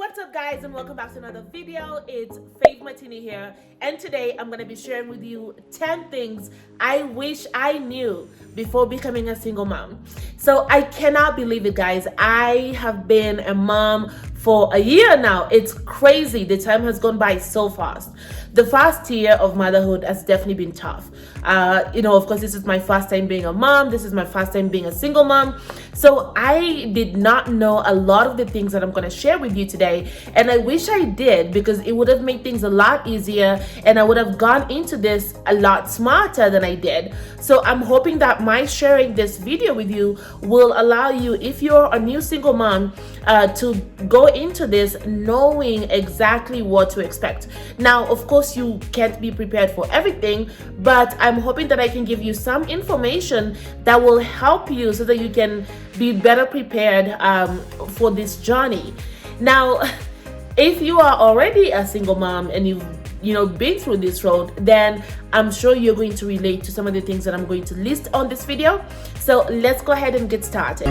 What's up guys, and welcome back to another video. It's Matini here, and today I'm going to be sharing with you 10 things I wish I knew before becoming a single mom. So I cannot believe it guys, I have been a mom for a year now. It's crazy, the time has gone by so fast. The first year of motherhood has definitely been tough. Of course, this is my first time being a mom. This is my first time being a single mom. So I did not know a lot of the things that I'm going to share with you today. And I wish I did, because it would have made things a lot easier and I would have gone into this a lot smarter than I did. So I'm hoping that my sharing this video with you will allow you, if you're a new single mom, to go into this knowing exactly what to expect. Now, of course, you can't be prepared for everything, but I'm hoping that I can give you some information that will help you so that you can be better prepared for this journey. Now, if you are already a single mom and you've been through this road, then I'm sure you're going to relate to some of the things that I'm going to list on this video. So let's go ahead and get started.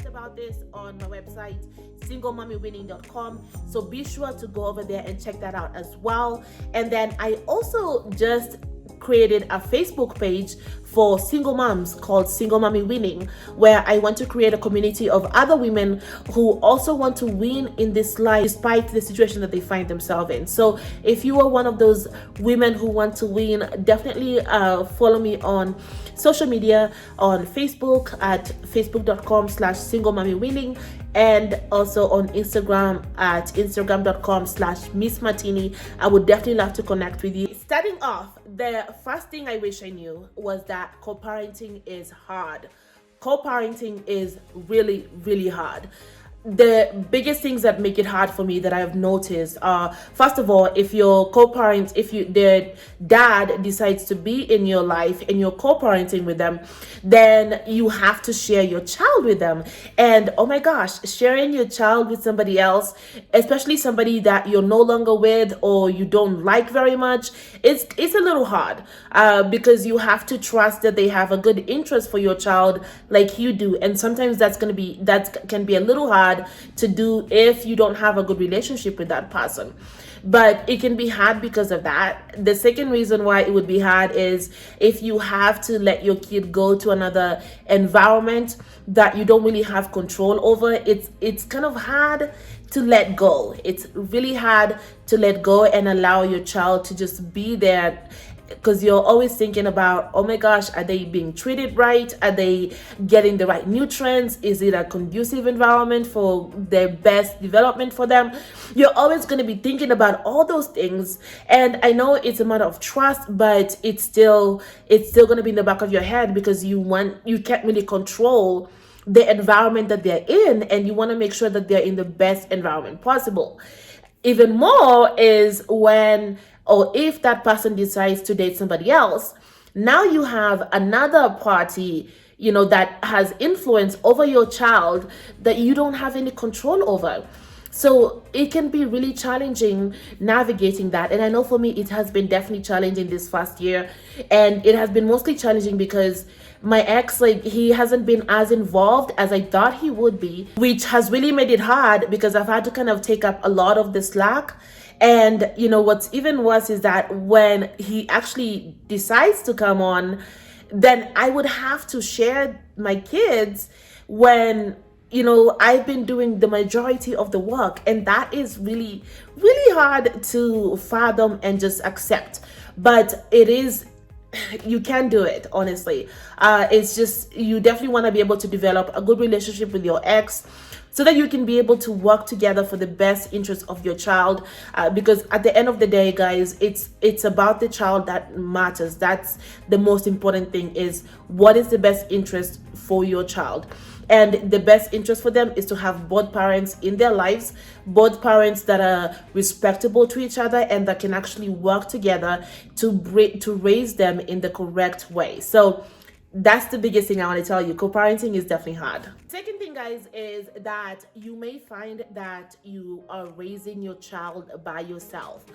About this on my website singlemommywinning.com, so be sure to go over there and check that out as well. And then I also just created a Facebook page for single moms called Single Mommy Winning, where I want to create a community of other women who also want to win in this life despite the situation that they find themselves in. So if you are one of those women who want to win, definitely follow me on social media, on Facebook at facebook.com/singlemommywinning, and also on Instagram at instagram.com/Miss Matini. I would definitely love to connect with you. Starting off, the first thing I wish I knew was that co-parenting is hard. Co-parenting is really, really hard. The biggest things that make it hard for me that I've noticed are, first of all, if your co-parent, the dad decides to be in your life and you're co-parenting with them, then you have to share your child with them. And oh my gosh, sharing your child with somebody else, especially somebody that you're no longer with or you don't like very much, it's a little hard because you have to trust that they have a good interest for your child like you do. And sometimes that can be a little hard to do if you don't have a good relationship with that person. But it can be hard because of that. The second reason why it would be hard is if you have to let your kid go to another environment that you don't really have control over. It's kind of hard to let go. It's really hard to let go and allow your child to just be there, because you're always thinking about, oh my gosh, are they being treated right? Are they getting the right nutrients? Is it a conducive environment for their best development for them? You're always going to be thinking about all those things. And I know it's a matter of trust, but it's still going to be in the back of your head, because you can't really control the environment that they're in, and you want to make sure that they're in the best environment possible. Even more is when, or if that person decides to date somebody else, now you have another party, that has influence over your child that you don't have any control over. So it can be really challenging navigating that. And I know for me, it has been definitely challenging this first year. And it has been mostly challenging because my ex, he hasn't been as involved as I thought he would be, which has really made it hard because I've had to kind of take up a lot of the slack. And what's even worse is that when he actually decides to come on, then I would have to share my kids when I've been doing the majority of the work. And that is really, really hard to fathom and just accept. But it is, you can do it, honestly. It's just, you definitely want to be able to develop a good relationship with your ex, so that you can be able to work together for the best interest of your child. Because at the end of the day, guys, it's about the child that matters. That's the most important thing, is what is the best interest for your child. And the best interest for them is to have both parents in their lives, both parents that are respectable to each other and that can actually work together to raise them in the correct way. So that's the biggest thing I want to tell you. Co-parenting is definitely hard. Second thing, guys, is that you may find that you are raising your child by yourself.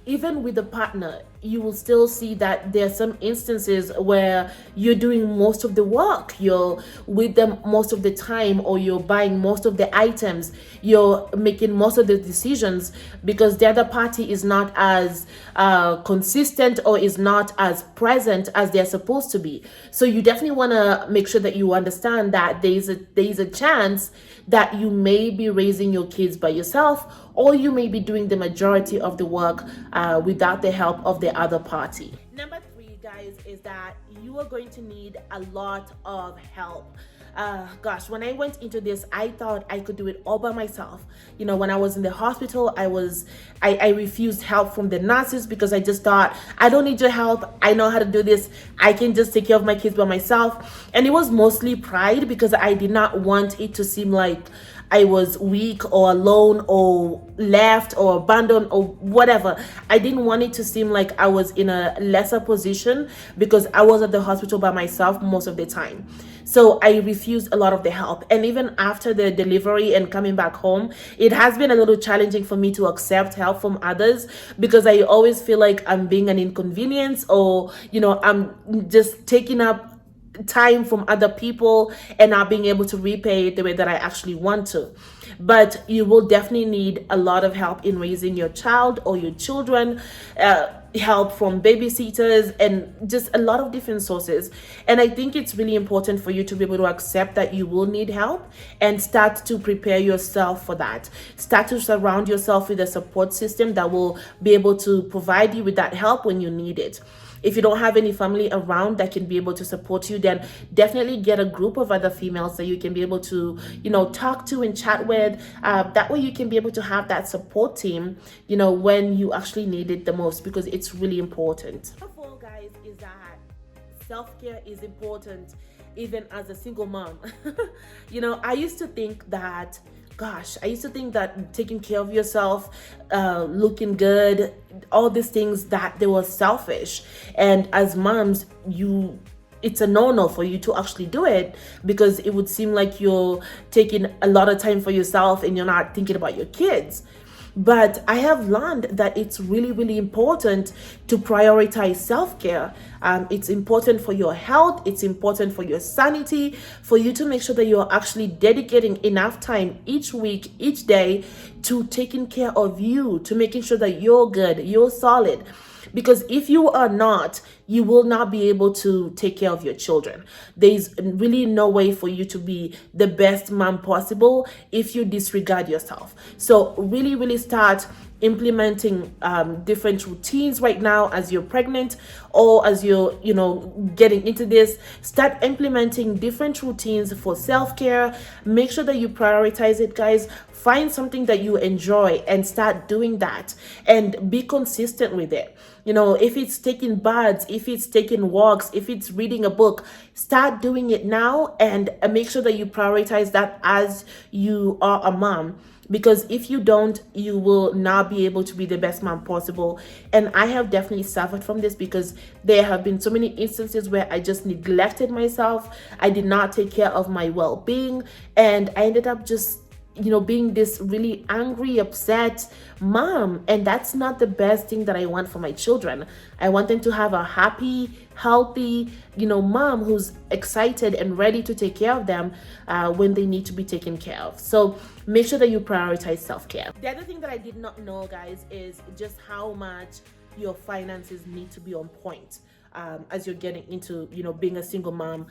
Even with the partner, you will still see that there are some instances where you're doing most of the work, you're with them most of the time, or you're buying most of the items, you're making most of the decisions, because the other party is not as consistent or is not as present as they're supposed to be. So you definitely want to make sure that you understand that there is a chance that you may be raising your kids by yourself, or you may be doing the majority of the work without the help of the other party. Number 3, guys, is that you are going to need a lot of help. Gosh, when I went into this, I thought I could do it all by myself. You know, when I was in the hospital, I refused help from the nurses, because I just thought, I don't need your help. I know how to do this. I can just take care of my kids by myself. And it was mostly pride, because I did not want it to seem like I was weak or alone or left or abandoned or whatever. I didn't want it to seem like I was in a lesser position, because I was at the hospital by myself most of the time. So I refused a lot of the help. And even after the delivery and coming back home, it has been a little challenging for me to accept help from others, because I always feel like I'm being an inconvenience, or, you know, I'm just taking up time from other people and not being able to repay it the way that I actually want to. But you will definitely need a lot of help in raising your child or your children, help from babysitters and just a lot of different sources. And I think it's really important for you to be able to accept that you will need help and start to prepare yourself for that. Start to surround yourself with a support system that will be able to provide you with that help when you need it. If you don't have any family around that can be able to support you, then definitely get a group of other females that you can be able to, you know, talk to and chat with. That way you can be able to have that support team, you know, when you actually need it the most, because it's really important. Number 4, guys, is that self-care is important even as a single mom. You know, I used to think that taking care of yourself, looking good, all these things, that they were selfish. And as moms, it's a no-no for you to actually do it, because it would seem like you're taking a lot of time for yourself and you're not thinking about your kids. But I have learned that it's really, really important to prioritize self-care. It's important for your health. It's important for your sanity, for you to make sure that you're actually dedicating enough time each week, each day, to taking care of you, to making sure that you're good, you're solid. Because if you are not, you will not be able to take care of your children. There's really no way for you to be the best mom possible if you disregard yourself. So really, really start implementing different routines right now as you're pregnant, or as you're, you know, getting into this. Start implementing different routines for self-care. Make sure that you prioritize it, guys. Find something that you enjoy and start doing that, and be consistent with it. You know, if it's taking baths, if it's taking walks, if it's reading a book, start doing it now, and make sure that you prioritize that as you are a mom. Because if you don't, you will not be able to be the best mom possible. And I have definitely suffered from this, because there have been so many instances where I just neglected myself. I did not take care of my well-being, and I ended up just, you know, being this really angry, upset mom. And that's not the best thing that I want for my children. I want them to have a happy, healthy, you know, mom who's excited and ready to take care of them when they need to be taken care of. So make sure that you prioritize self-care. The other thing that I did not know, guys, is just how much your finances need to be on point as you're getting into, you know, being a single mom.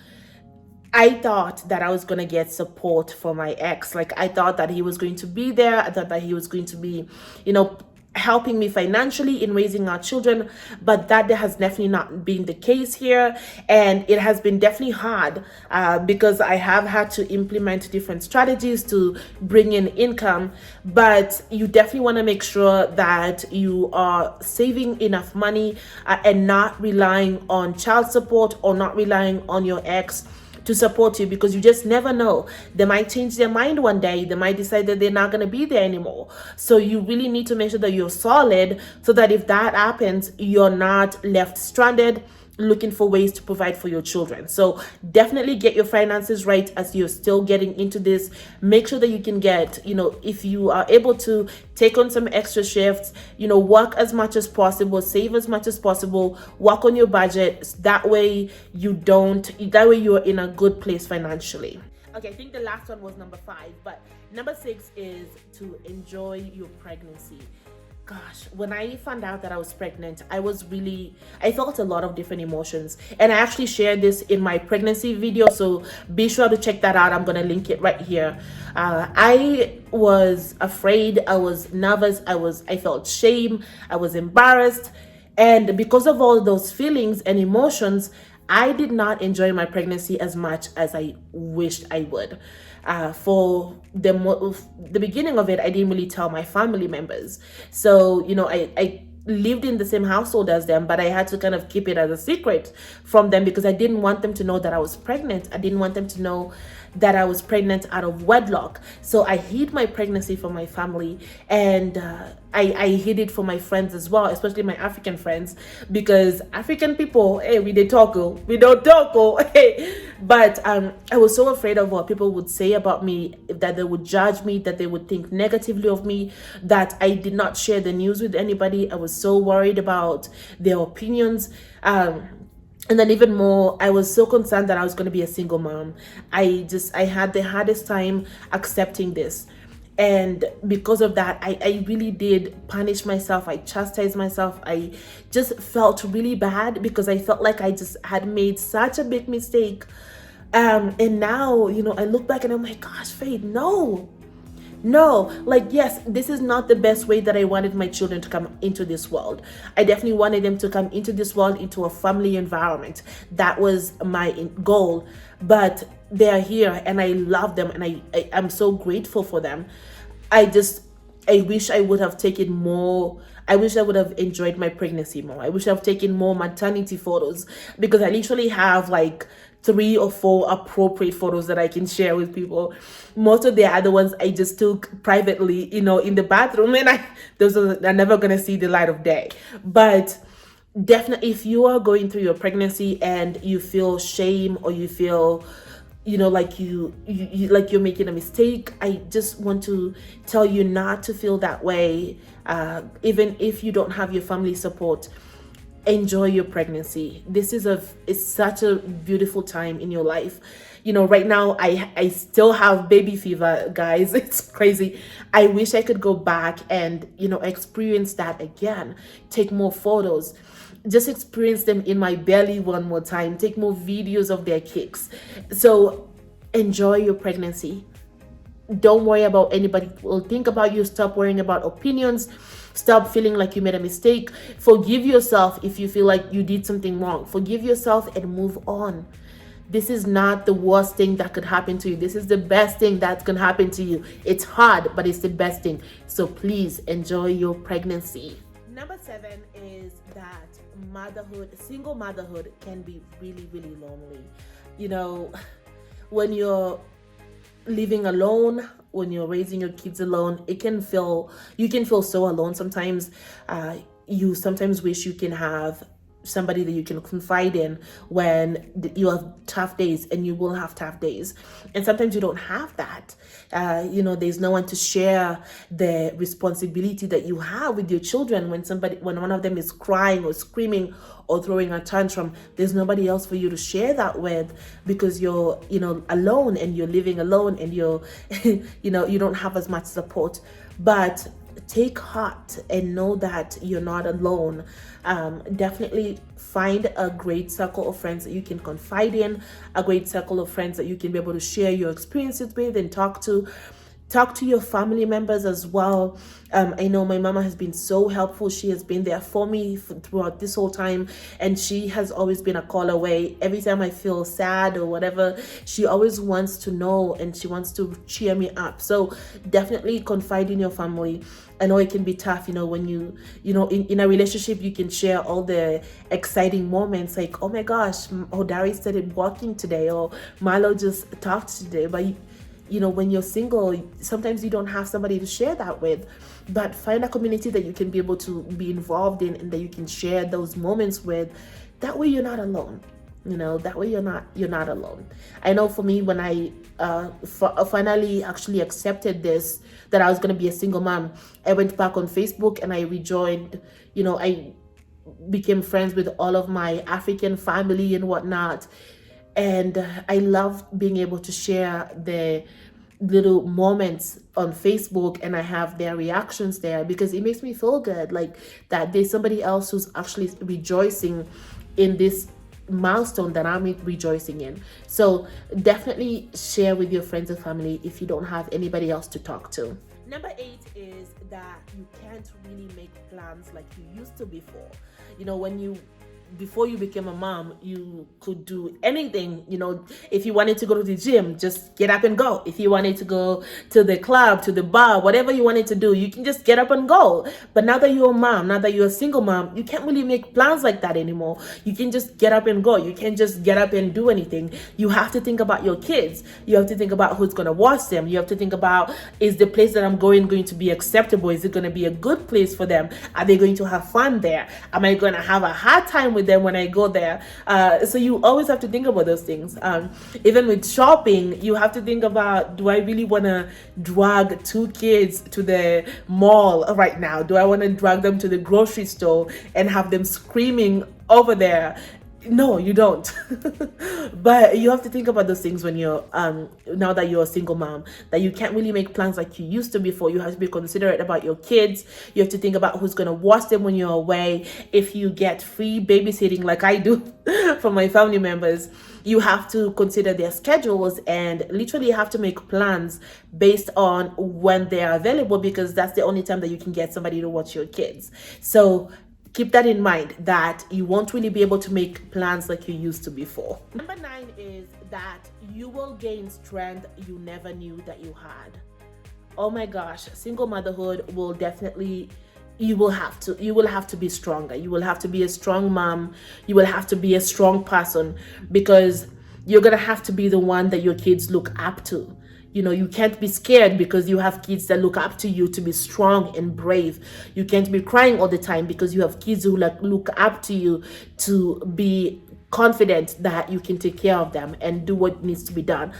I thought that I was going to get support for my ex. Like, I thought that he was going to be there. I thought that he was going to be, you know, helping me financially in raising our children. But that has definitely not been the case here. And it has been definitely hard because I have had to implement different strategies to bring in income. But you definitely want to make sure that you are saving enough money and not relying on child support or not relying on your ex to support you, because you just never know. They might change their mind one day. They might decide that they're not going to be there anymore. So you really need to make sure that you're solid, so that if that happens, you're not left stranded looking for ways to provide for your children. So definitely get your finances right as you're still getting into this. Make sure that you can get, if you are able to take on some extra shifts, work as much as possible, save as much as possible, work on your budget. That way you're in a good place financially. Okay, I think the last one was number 5, but number 6 is to enjoy your pregnancy. Gosh, when I found out that I was pregnant, I felt a lot of different emotions. And I actually shared this in my pregnancy video, so be sure to check that out. I'm going to link it right here. I was afraid, I was nervous, I felt shame, I was embarrassed. And because of all those feelings and emotions, I did not enjoy my pregnancy as much as I wished I would. For the beginning of it, I didn't really tell my family members. So, I lived in the same household as them, but I had to kind of keep it as a secret from them because I didn't want them to know that I was pregnant. I didn't want them to know that I was pregnant out of wedlock. So I hid my pregnancy from my family, and I hid it from my friends as well, especially my African friends, because African people, hey, we don't talk, hey. But I was so afraid of what people would say about me, that they would judge me, that they would think negatively of me, that I did not share the news with anybody. I was so worried about their opinions. And then even more, I was so concerned that I was going to be a single mom. I had the hardest time accepting this. And because of that, I really did punish myself. I chastised myself. I just felt really bad because I felt like I just had made such a big mistake. And now, I look back and I'm like, gosh, Faith, no, yes, this is not the best way that I wanted my children to come into this world. I definitely wanted them to come into this world, into a family environment. That was my goal. But they're here and I love them, and I'm so grateful for them. I wish I would have taken more. I wish I would have enjoyed my pregnancy more. I wish I would have taken more maternity photos, because I literally have like 3 or 4 appropriate photos that I can share with people. Most of the other ones I just took privately, in the bathroom, and those are never gonna see the light of day. But definitely, if you are going through your pregnancy and you feel shame, or you feel like you're making a mistake, I just want to tell you not to feel that way. Even if you don't have your family support, enjoy your pregnancy. This is it's such a beautiful time in your life. Right now I still have baby fever, guys. It's crazy. I wish I could go back and experience that again. Take more photos, just experience them in my belly one more time, take more videos of their kicks. So enjoy your pregnancy. Don't worry about anybody will think about you. Stop worrying about opinions. Stop feeling like you made a mistake. Forgive yourself if you feel like you did something wrong. Forgive yourself and move on. This is not the worst thing that could happen to you. This is the best thing that's going to happen to you. It's hard, but it's the best thing. So please enjoy your pregnancy. Number 7 is that single motherhood can be really, really lonely. When you're living alone, when you're raising your kids alone, you can feel so alone sometimes. You sometimes wish you can have somebody that you can confide in when you have tough days, and you will have tough days, and sometimes you don't have that. There's no one to share the responsibility that you have with your children. When one of them is crying or screaming or throwing a tantrum, there's nobody else for you to share that with, because you're alone, and you're living alone, and you're you don't have as much support. But take heart and know that you're not alone. Definitely find a great circle of friends that you can confide in, a great circle of friends that you can be able to share your experiences with and talk to your family members as well. I know my mama has been so helpful. She has been there for me throughout this whole time, and she has always been a call away. Every time I feel sad or whatever, she always wants to know, and she wants to cheer me up. So definitely confide in your family. I know it can be tough, when in a relationship, you can share all the exciting moments, like, oh my gosh, Dari started walking today, or Milo just talked today. But when you're single, sometimes you don't have somebody to share that with. But find a community that you can be able to be involved in, and that you can share those moments with. that way you're not alone. That way you're not alone. I know for me, when I finally actually accepted this, that I was going to be a single mom, I went back on Facebook and I rejoined, I became friends with all of my African family and whatnot. And I love being able to share the little moments on Facebook, and I have their reactions there, because it makes me feel good, like that there's somebody else who's actually rejoicing in this milestone that I'm rejoicing in. So definitely share with your friends and family if you don't have anybody else to talk to. Number 8 is that you can't really make plans like you used to before. Before you became a mom, you could do anything. If you wanted to go to the gym, just get up and go. If you wanted to go to the club, to the bar, whatever you wanted to do, you can just get up and go. But now that you're a mom, now that you're a single mom, you can't really make plans like that anymore. You can just get up and go. You can't just get up and do anything. You have to think about your kids. You have to think about who's going to watch them. You have to think about, is the place that I'm going to be acceptable? Is it going to be a good place for them? Are they going to have fun there? Am I going to have a hard time with them when I go there? So you always have to think about those things. Even with shopping, you have to think about, do I really want to drag 2 kids to the mall right now? Do I want to drag them to the grocery store and have them screaming over there? No, you don't. But you have to think about those things when you're now that you're a single mom, that you can't really make plans like you used to before. You have to be considerate about your kids. You have to think about who's going to watch them when you're away. If you get free babysitting like I do for my family members, you have to consider their schedules and literally have to make plans based on when they are available, because that's the only time that you can get somebody to watch your kids. So keep that in mind, that you won't really be able to make plans like you used to before. Number 9 is that you will gain strength you never knew that you had. Oh my gosh, single motherhood will definitely, you will have to be stronger. You will have to be a strong mom. You will have to be a strong person, because you're going to have to be the one that your kids look up to. You can't be scared because you have kids that look up to you to be strong and brave. You can't be crying all the time because you have kids who look up to you to be confident that you can take care of them and do what needs to be done.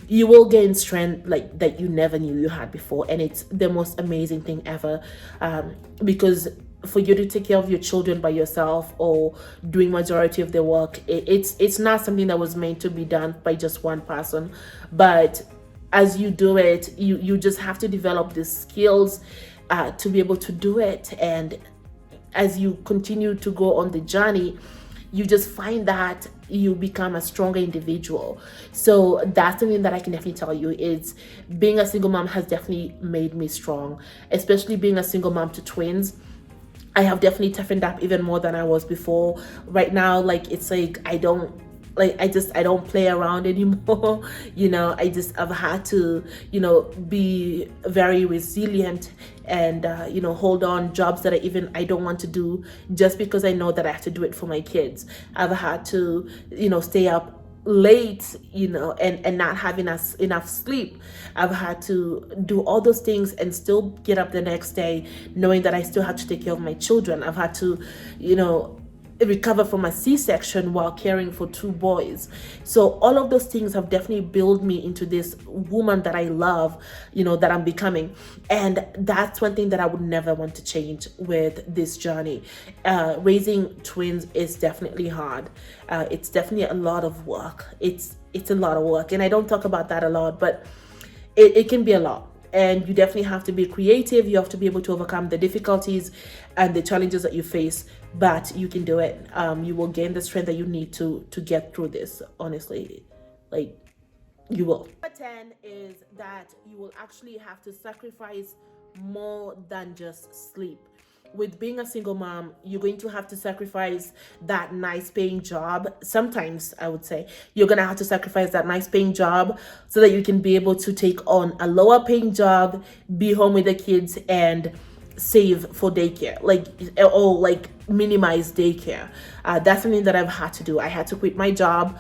You will gain strength like that you never knew you had before, and it's the most amazing thing ever, because for you to take care of your children by yourself or doing majority of the work, it's not something that was meant to be done by just one person. But as you do it, you just have to develop the skills to be able to do it. And as you continue to go on the journey, you just find that you become a stronger individual. So that's something that I can definitely tell you, is being a single mom has definitely made me strong, especially being a single mom to twins. I have definitely toughened up even more than I was before. Right now, it's like I don't play around anymore. I've had to, be very resilient and, hold on jobs that I don't want to do just because I know that I have to do it for my kids. I've had to, stay up late, and not having enough sleep. I've had to do all those things and still get up the next day knowing that I still have to take care of my children. I've had to, recover from a C-section while caring for 2 boys. So all of those things have definitely built me into this woman that I love, that I'm becoming. And that's one thing that I would never want to change with this journey. Raising twins is definitely hard. It's definitely a lot of work. It's a lot of work. And I don't talk about that a lot, but it can be a lot. And you definitely have to be creative. You have to be able to overcome the difficulties and the challenges that you face, but you can do it. You will gain the strength that you need to get through this, honestly. You will. Number 10 is that you will actually have to sacrifice more than just sleep. With being a single mom, you're going to have to sacrifice that nice paying job. Sometimes I would say you're going to have to sacrifice that nice paying job so that you can be able to take on a lower paying job, be home with the kids, and save for daycare, or like minimize daycare. That's something that I've had to do. I had to quit my job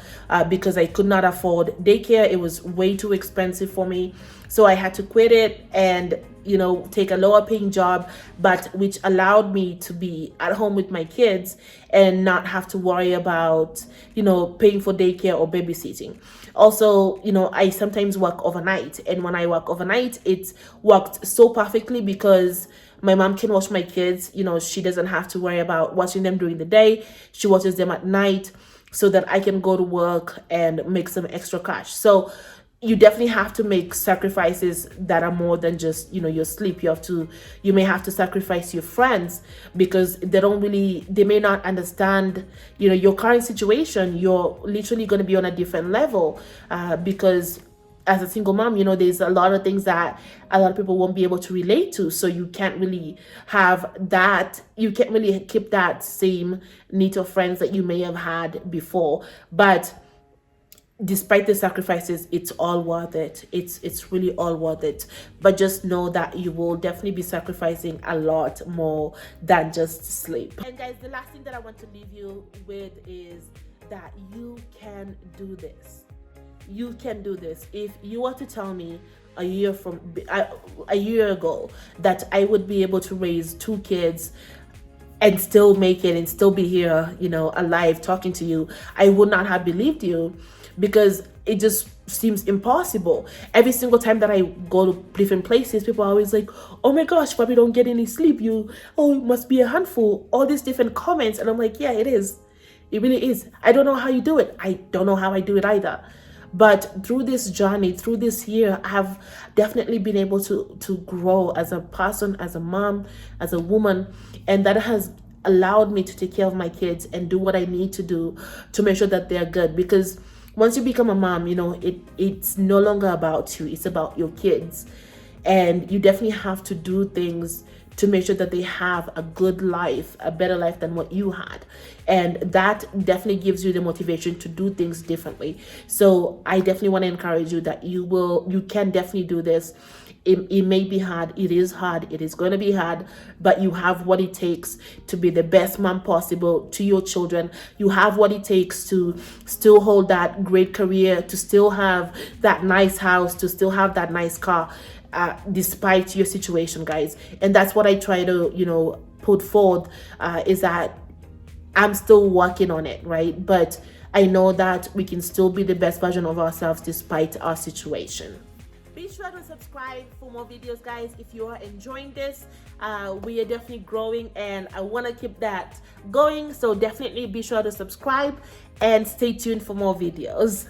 because I could not afford daycare. It was way too expensive for me. So I had to quit it and, you know, take a lower paying job, but which allowed me to be at home with my kids and not have to worry about, you know, paying for daycare or babysitting. Also, you know, I sometimes work overnight, and when I work overnight, it's worked so perfectly because my mom can watch my kids. You know, she doesn't have to worry about watching them during the day. She watches them at night so that I can go to work and make some extra cash. So you definitely have to make sacrifices that are more than just, you know, your sleep. You may have to sacrifice your friends because they may not understand, you know, your current situation. You're literally going to be on a different level because as a single mom, you know, there's a lot of things that a lot of people won't be able to relate to. So you can't really keep that same need of friends that you may have had before. But despite the sacrifices, it's all worth it. It's really all worth it. But just know that you will definitely be sacrificing a lot more than just sleep. And guys, the last thing that I want to leave you with is that you can do this. You can do this. If you were to tell me a year ago that I would be able to raise 2 kids and still make it and still be here, you know, alive talking to you, I would not have believed you, because it just seems impossible. Every single time that I go to different places, people are always like, oh my gosh, Bobby, don't get any sleep. You must be a handful. All these different comments. And I'm like, yeah, it is. It really is. I don't know how you do it. I don't know how I do it either. But through this journey, through this year, I have definitely been able to grow as a person, as a mom, as a woman. And that has allowed me to take care of my kids and do what I need to do to make sure that they're good. Because once you become a mom, you know, it's no longer about you. It's about your kids. And you definitely have to do things to make sure that they have a good life, a better life than what you had. And that definitely gives you the motivation to do things differently. So I definitely want to encourage you that you can definitely do this. It may be hard. It is hard. It is going to be hard, but you have what it takes to be the best mom possible to your children. You have what it takes to still hold that great career, to still have that nice house, to still have that nice car, despite your situation, guys. And that's what I try to, you know, put forth, is that I'm still working on it, right? But I know that we can still be the best version of ourselves despite our situation. Be sure to subscribe for more videos, guys. If you are enjoying this, we are definitely growing and I want to keep that going. So definitely be sure to subscribe and stay tuned for more videos.